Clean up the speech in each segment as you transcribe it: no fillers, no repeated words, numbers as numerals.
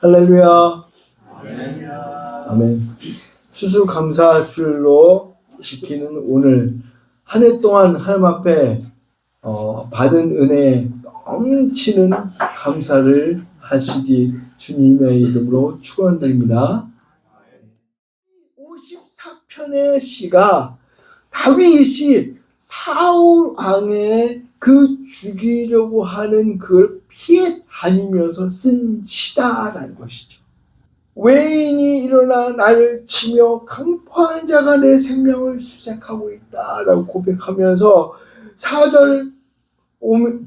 할렐루야. 아멘. 추수감사주일로 지키는 오늘 한 해 동안 하나님 앞에 받은 은혜에 넘치는 감사를 하시기 주님의 이름으로 축원드립니다. 54편의 시가 다윗이 사울 왕의 그 죽이려고 하는 그걸 피해 다니면서 쓴 시다라는 것이죠. 외인이 일어나 나를 치며 강포한 자가 내 생명을 수색하고 있다라고 고백하면서 4절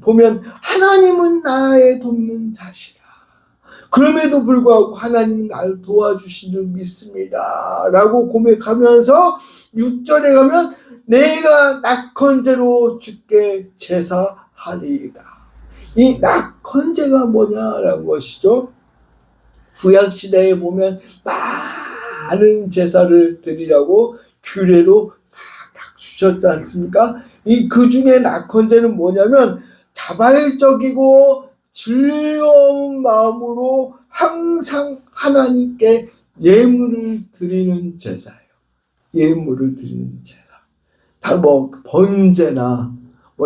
보면 하나님은 나의 돕는 자시라. 그럼에도 불구하고 하나님은 나를 도와주신 줄 믿습니다 라고 고백하면서 6절에 가면 내가 낙헌제로 주께 제사하리이다. 이 낙헌제가 뭐냐라는 것이죠. 구약시대에 보면 많은 제사를 드리라고 규례로 딱 주셨지 않습니까? 그 중에 낙헌제는 뭐냐면 자발적이고 즐거운 마음으로 항상 하나님께 예물을 드리는 제사예요. 예물을 드리는 제사. 다 번제나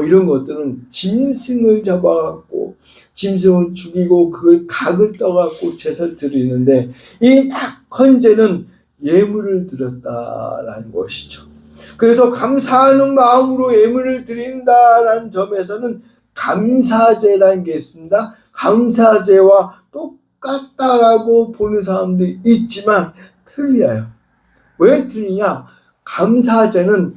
이런 것들은 짐승을 잡아갖고 짐승을 죽이고 그걸 각을 떠갖고 제사 드리는데 이 낙헌제는 예물을 드렸다라는 것이죠. 그래서 감사하는 마음으로 예물을 드린다라는 점에서는 감사제라는 게 있습니다. 감사제와 똑같다라고 보는 사람들이 있지만 틀려요. 왜 틀리냐? 감사제는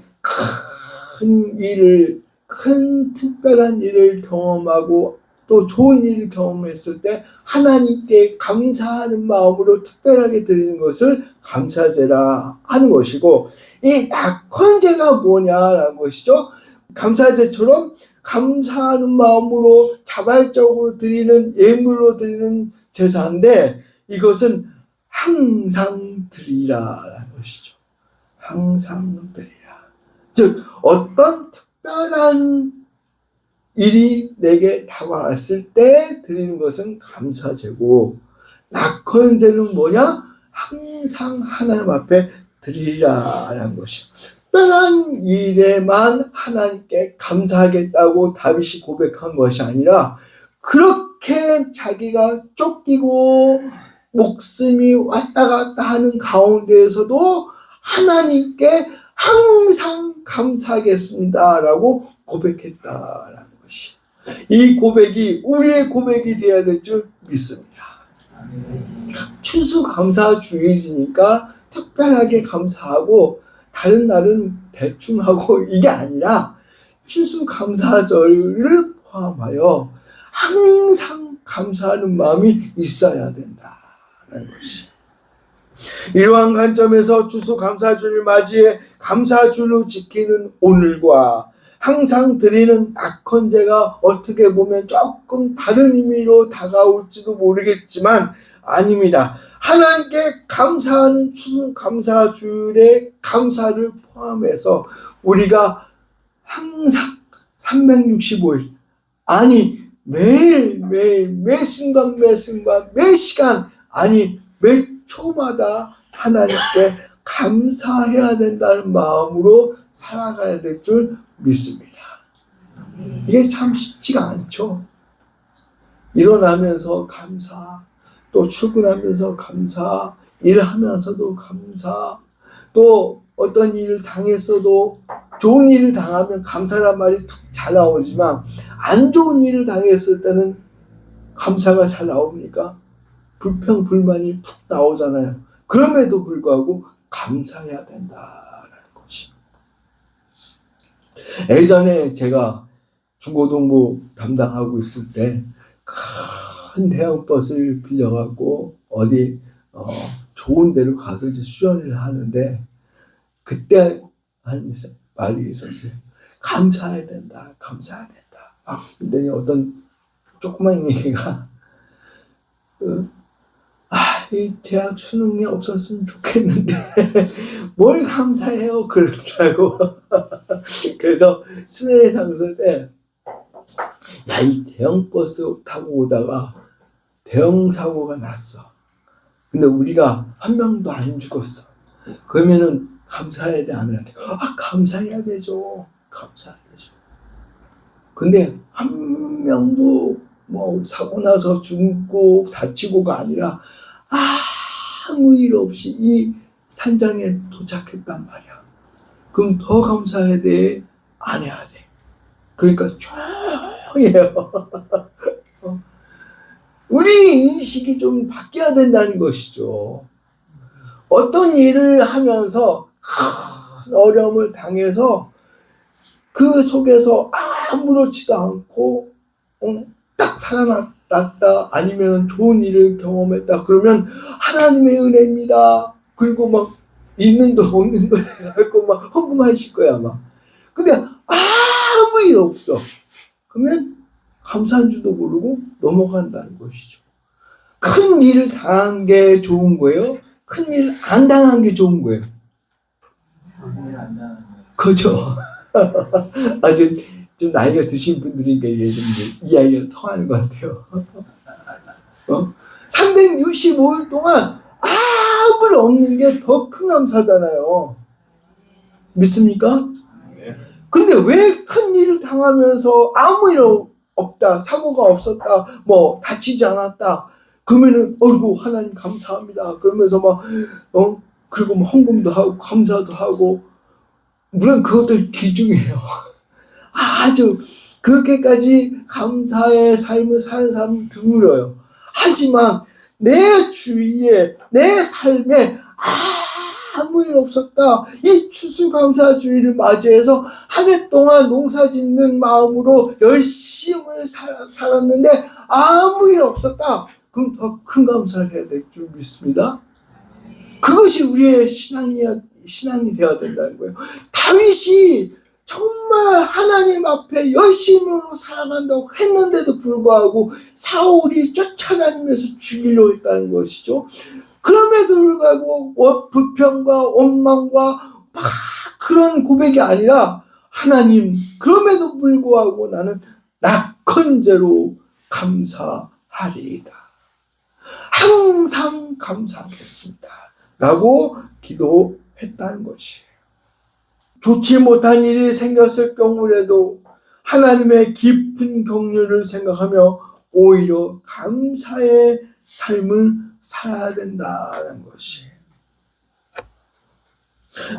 큰 특별한 일을 경험하고 또 좋은 일을 경험했을 때 하나님께 감사하는 마음으로 특별하게 드리는 것을 감사제라 하는 것이고, 이 낙헌제가 뭐냐라는 것이죠. 감사제처럼 감사하는 마음으로 자발적으로 드리는 예물로 드리는 제사인데 이것은 항상 드리라라는 것이죠. 항상 드리라. 즉 어떤 특별한 일이 내게 다가왔을 때 드리는 것은 감사제고, 낙헌제는 뭐냐? 항상 하나님 앞에 드리라라는 것이요. 특별한 일에만 하나님께 감사하겠다고 다윗이 고백한 것이 아니라 그렇게 자기가 쫓기고 목숨이 왔다 갔다 하는 가운데에서도 하나님께 항상 감사하겠습니다라고 고백했다라는 것이, 이 고백이 우리의 고백이 되어야 될 줄 믿습니다. 추수감사주일이니까 특별하게 감사하고 다른 날은 대충 하고 이게 아니라 추수감사절을 포함하여 항상 감사하는 마음이 있어야 된다는 것이. 이러한 관점에서 추수감사주를 맞이해 감사주로 지키는 오늘과 항상 드리는 낙헌제가 어떻게 보면 조금 다른 의미로 다가올지도 모르겠지만 아닙니다. 하나님께 감사하는 추수감사주일의 감사를 포함해서 우리가 항상 365일 아니 매일매일 매순간 매시간 아니 매 초마다 하나님께 감사해야 된다는 마음으로 살아가야 될 줄 믿습니다. 이게 참 쉽지가 않죠. 일어나면서 감사, 또 출근하면서 감사, 일하면서도 감사, 또 어떤 일을 당했어도 좋은 일을 당하면 감사란 말이 툭 잘 나오지만 안 좋은 일을 당했을 때는 감사가 잘 나옵니까? 불평, 불만이 툭 나오잖아요. 그럼에도 불구하고 감사해야 된다는 것이. 예전에 제가 중고등부 담당하고 있을 때 큰 대형버스를 빌려갖고 어디 좋은 데로 가서 이제 수련을 하는데 그때 한 말이 있었어요. 감사해야 된다. 감사해야 된다. 근데 어떤 조그만 얘기가 이 대학 수능이 없었으면 좋겠는데 뭘 감사해요 그러더라고. 그래서 수련회 장소 때 이 대형 버스 타고 오다가 대형 사고가 났어. 근데 우리가 한 명도 안 죽었어. 그러면은 감사해야 돼, 안 해야 돼? 감사해야 되죠. 감사해야 되죠. 근데 한 명도 뭐 사고 나서 죽고 다치고가 아니라 아무 일 없이 이 산장에 도착했단 말이야. 그럼 더 감사해야 돼, 안 해야 돼? 그러니까 조용해요. 우리 인식이 좀 바뀌어야 된다는 것이죠. 어떤 일을 하면서 큰 어려움을 당해서 그 속에서 아무렇지도 않고 딱 살아났다, 아니면 좋은 일을 경험했다, 그러면 하나님의 은혜입니다. 그리고 막 있는 도 없는 도 해갖고 막 헌금하실 거야 아마. 근데 아무 일 없어. 그러면 감사한 줄도 모르고 넘어간다는 것이죠. 큰 일을 당한 게 좋은 거예요? 큰 일 안 당한 게 좋은 거예요? 그죠? 아주 좀 나이가 드신 분들이니까 이게 좀 이야기가 통하는 것 같아요. 365일 동안 아무 일 없는 게 더 큰 감사잖아요. 믿습니까? 근데 왜 큰 일을 당하면서 아무 일 없다, 사고가 없었다, 뭐 다치지 않았다, 그러면은 어이구 하나님 감사합니다 그러면서 막 그리고 뭐 헌금도 하고 감사도 하고, 물론 그것도 기중이에요. 아주 그렇게까지 감사의 삶을 사는 사람은 드물어요. 하지만 내 주위에, 내 삶에 아무 일 없었다, 이 추수감사주의를 맞이해서 한 해 동안 농사 짓는 마음으로 열심히 살았는데 아무 일 없었다, 그럼 더 큰 감사를 해야 될 줄 믿습니다. 그것이 우리의 신앙이 되어야 된다는 거예요. 다윗이 정말 하나님 앞에 열심으로 살아간다고 했는데도 불구하고 사울이 쫓아다니면서 죽이려고 했다는 것이죠. 그럼에도 불구하고 불평과 원망과 막 그런 고백이 아니라, 하나님, 그럼에도 불구하고 나는 낙헌제로 감사하리이다, 항상 감사하겠습니다 라고 기도했다는 것이에요. 좋지 못한 일이 생겼을 경우라도 하나님의 깊은 긍휼을 생각하며 오히려 감사의 삶을 살아야 된다는 것이에요.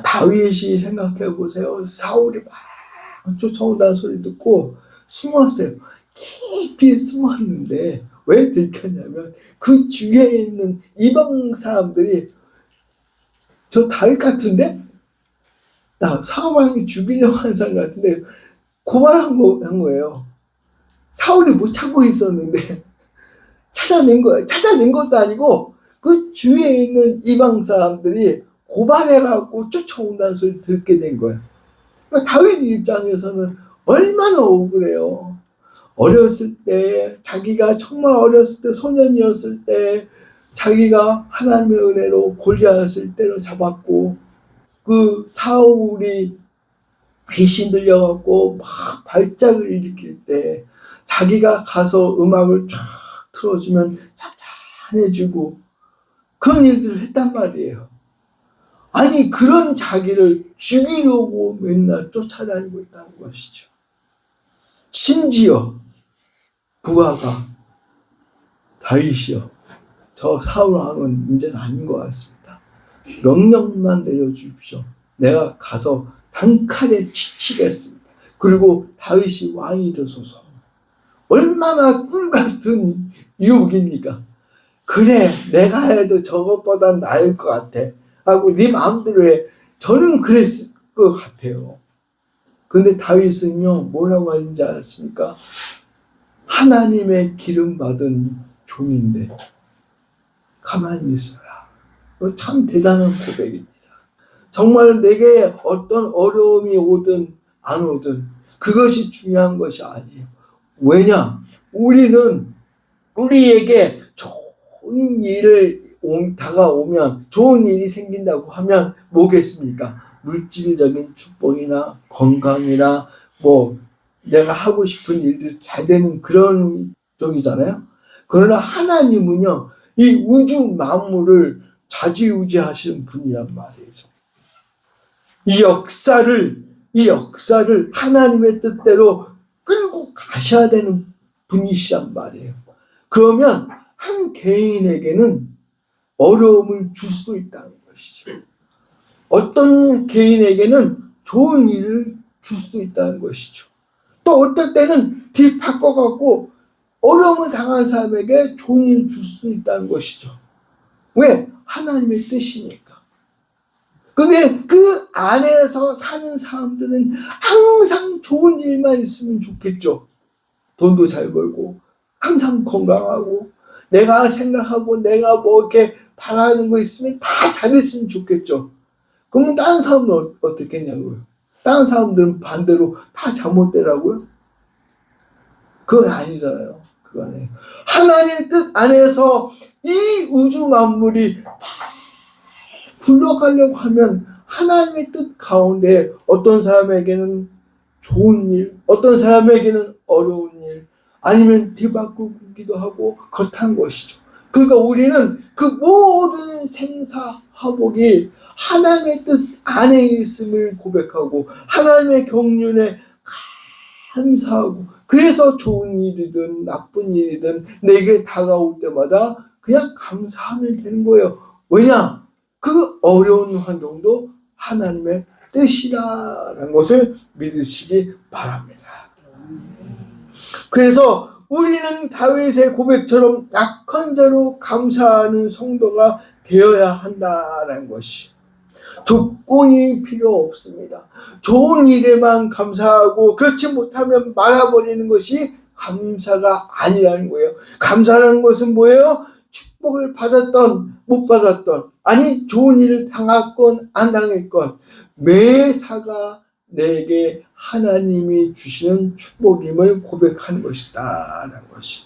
다윗이 생각해 보세요. 사울이 막 쫓아온다는 소리 듣고 숨었어요. 깊이 숨었는데 왜 들켰냐면 그 주위에 있는 이방 사람들이 저 다윗 같은데? 나 사울왕이 죽이려고 하는 사람 같은데 고발한 거예요. 사울이 못 참고 있었는데 찾아낸 거예요. 찾아낸 것도 아니고 그 주위에 있는 이방 사람들이 고발해갖고 쫓아온다는 소리 듣게 된 거예요. 그러니까 다윗 입장에서는 얼마나 억울해요. 어렸을 때, 자기가 정말 어렸을 때, 소년이었을 때 자기가 하나님의 은혜로 골리앗을 때려잡았고, 그 사울이 귀신 들려갖고 막 발작을 일으킬 때 자기가 가서 음악을 쫙 틀어주면 잔잔해지고 그런 일들을 했단 말이에요. 아니, 그런 자기를 죽이려고 맨날 쫓아다니고 있다는 것이죠. 심지어 부하가 다윗이요, 저 사울왕은 이제는 아닌 것 같습니다. 명령만 내려주십시오. 내가 가서 단칼에 치치겠습니다. 그리고 다윗이 왕이 되소서. 얼마나 꿀같은 유혹입니까? 그래, 내가 해도 저것보단 나을 것 같아 하고 네 마음대로 해. 저는 그랬을 것 같아요. 근데 다윗은요, 뭐라고 하는지 아십니까? 하나님의 기름 받은 종인데 가만히 있어라. 참 대단한 고백입니다. 정말 내게 어떤 어려움이 오든 안 오든 그것이 중요한 것이 아니에요. 왜냐? 우리에게 좋은 일을 다가오면, 좋은 일이 생긴다고 하면 뭐겠습니까? 물질적인 축복이나 건강이나 뭐 내가 하고 싶은 일들이 잘 되는 그런 쪽이잖아요. 그러나 하나님은요, 이 우주 만물을 좌지우지하시는 분이란 말이죠. 이 역사를 하나님의 뜻대로 끌고 가셔야 되는 분이시란 말이에요. 그러면 한 개인에게는 어려움을 줄 수도 있다는 것이죠. 어떤 개인에게는 좋은 일을 줄 수도 있다는 것이죠. 또 어떨 때는 뒤 바꿔갖고 어려움을 당한 사람에게 좋은 일을 줄 수도 있다는 것이죠. 왜? 하나님의 뜻이니까. 근데 그 안에서 사는 사람들은 항상 좋은 일만 있으면 좋겠죠. 돈도 잘 벌고 항상 건강하고 내가 생각하고 내가 뭐 이렇게 바라는 거 있으면 다 잘했으면 좋겠죠. 그러면 다른 사람은 어떻겠냐고요. 다른 사람들은 반대로 다 잘못되라고요. 그건 아니잖아요. 그건 아니에요. 하나님의 뜻 안에서 이 우주 만물이 잘 굴러가려고 하면 하나님의 뜻 가운데 어떤 사람에게는 좋은 일, 어떤 사람에게는 어려운 일, 아니면 뒤바꾸기도 하고 그렇다는 것이죠. 그러니까 우리는 그 모든 생사화복이 하나님의 뜻 안에 있음을 고백하고 하나님의 경륜에 감사하고, 그래서 좋은 일이든 나쁜 일이든 내게 다가올 때마다 그냥 감사하면 되는 거예요. 왜냐? 그 어려운 환경도 하나님의 뜻이라는 것을 믿으시기 바랍니다. 그래서 우리는 다윗의 고백처럼 약한 자로 감사하는 성도가 되어야 한다는 것이, 조건이 필요 없습니다. 좋은 일에만 감사하고 그렇지 못하면 말아버리는 것이 감사가 아니라는 거예요. 감사라는 것은 뭐예요? 축복을 받았던 못 받았던, 아니 좋은 일을 당했건 안 당했건 매사가 내게 하나님이 주시는 축복임을 고백하는 것이다라는 것이.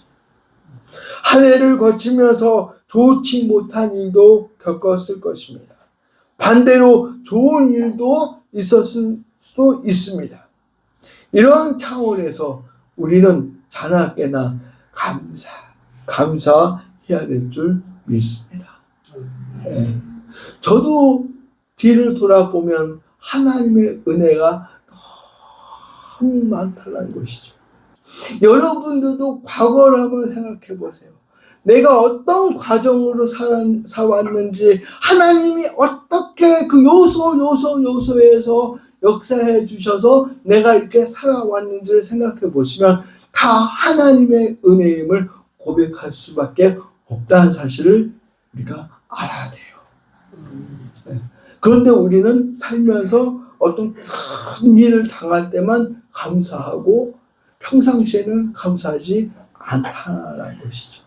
한 해를 거치면서 좋지 못한 일도 겪었을 것입니다. 반대로 좋은 일도 있었을 수도 있습니다. 이런 차원에서 우리는 자나깨나 감사해야 될 줄 믿습니다. 네. 저도 뒤를 돌아보면 하나님의 은혜가 너무 많다는 것이죠. 여러분들도 과거를 한번 생각해 보세요. 내가 어떤 과정으로 살아왔는지, 하나님이 어떻게 그 요소에서 역사해 주셔서 내가 이렇게 살아왔는지를 생각해 보시면 다 하나님의 은혜임을 고백할 수밖에 없다는 사실을 우리가 알아야 돼요. 네. 그런데 우리는 살면서 어떤 큰 일을 당할 때만 감사하고 평상시에는 감사하지 않다는 것이죠.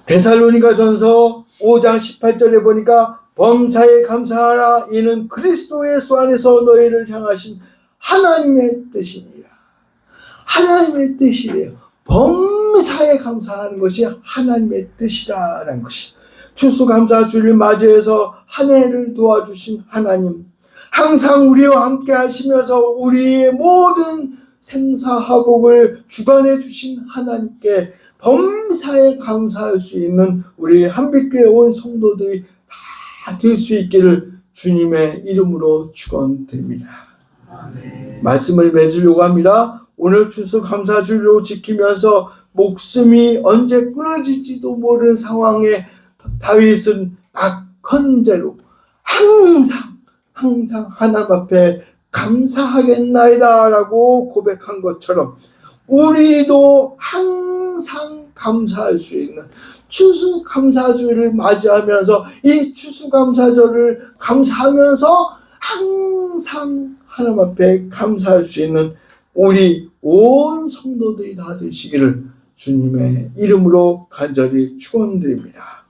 데살로니가전서 5장 18절에 보니까 범사에 감사하라, 이는 그리스도 예수 안에서 너희를 향하신 하나님의 뜻이니라. 하나님의 뜻이래요. 범사에 감사하는 것이 하나님의 뜻이라는 것이. 추수감사주를 맞이해서 한 해를 도와주신 하나님, 항상 우리와 함께 하시면서 우리의 모든 생사화복을 주관해 주신 하나님께 범사에 감사할 수 있는 우리 한빛교회 온 성도들이 다 될 수 있기를 주님의 이름으로 축원드립니다. 말씀을 맺으려고 합니다. 오늘 추수감사주로 지키면서 목숨이 언제 끊어질지도 모르는 상황에 다윗은 낙헌제로 항상 하나님 앞에 감사하겠나이다 라고 고백한 것처럼 우리도 항상 감사할 수 있는 추수감사주를 맞이하면서 이 추수감사절을 감사하면서 항상 하나님 앞에 감사할 수 있는 우리 온 성도들이 다 되시기를 주님의 이름으로 간절히 축원드립니다.